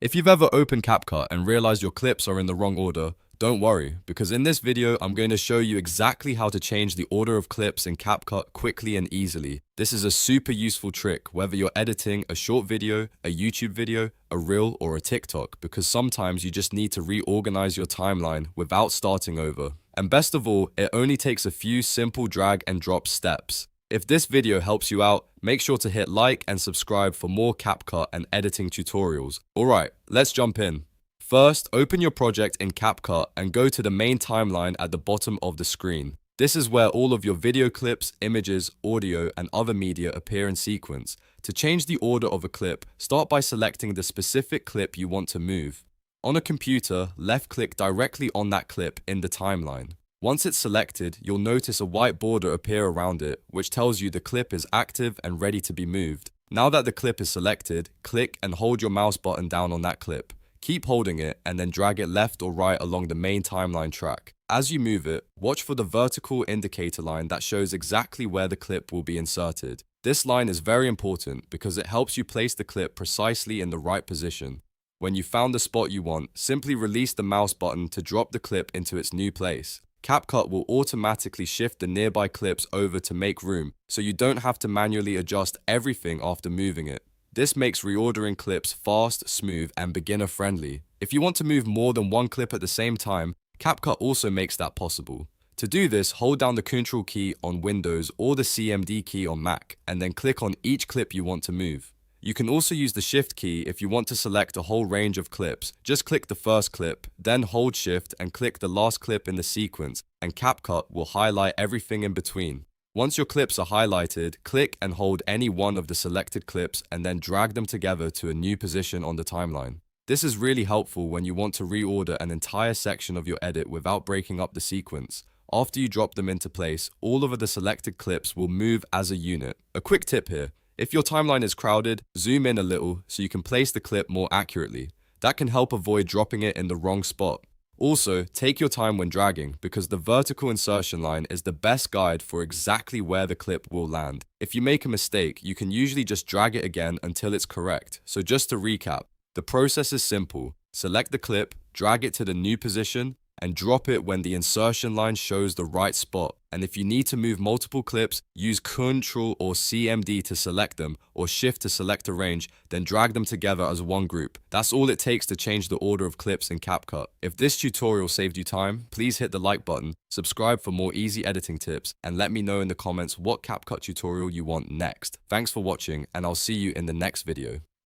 If you've ever opened CapCut and realized your clips are in the wrong order, don't worry, because in this video, I'm going to show you exactly how to change the order of clips in CapCut quickly and easily. This is a super useful trick, whether you're editing a short video, a YouTube video, a reel, or a TikTok, because sometimes you just need to reorganize your timeline without starting over. And best of all, it only takes a few simple drag and drop steps. If this video helps you out, make sure to hit like and subscribe for more CapCut and editing tutorials. Alright, let's jump in. First, open your project in CapCut and go to the main timeline at the bottom of the screen. This is where all of your video clips, images, audio, and other media appear in sequence. To change the order of a clip, start by selecting the specific clip you want to move. On a computer, left-click directly on that clip in the timeline. Once it's selected, you'll notice a white border appear around it, which tells you the clip is active and ready to be moved. Now that the clip is selected, click and hold your mouse button down on that clip. Keep holding it and then drag it left or right along the main timeline track. As you move it, watch for the vertical indicator line that shows exactly where the clip will be inserted. This line is very important because it helps you place the clip precisely in the right position. When you've found the spot you want, simply release the mouse button to drop the clip into its new place. CapCut will automatically shift the nearby clips over to make room, so you don't have to manually adjust everything after moving it. This makes reordering clips fast, smooth, and beginner-friendly. If you want to move more than one clip at the same time, CapCut also makes that possible. To do this, hold down the Ctrl key on Windows or the CMD key on Mac, and then click on each clip you want to move. You can also use the Shift key if you want to select a whole range of clips. Just click the first clip, then hold Shift and click the last clip in the sequence, and CapCut will highlight everything in between. Once your clips are highlighted, click and hold any one of the selected clips and then drag them together to a new position on the timeline. This is really helpful when you want to reorder an entire section of your edit without breaking up the sequence. After you drop them into place, all of the selected clips will move as a unit. A quick tip here. If your timeline is crowded, zoom in a little so you can place the clip more accurately. That can help avoid dropping it in the wrong spot. Also, take your time when dragging because the vertical insertion line is the best guide for exactly where the clip will land. If you make a mistake, you can usually just drag it again until it's correct. So just to recap, the process is simple. Select the clip, drag it to the new position, and drop it when the insertion line shows the right spot. And if you need to move multiple clips, use Ctrl or CMD to select them, or Shift to select a range, then drag them together as one group. That's all it takes to change the order of clips in CapCut. If this tutorial saved you time, please hit the like button, subscribe for more easy editing tips, and let me know in the comments what CapCut tutorial you want next. Thanks for watching, and I'll see you in the next video.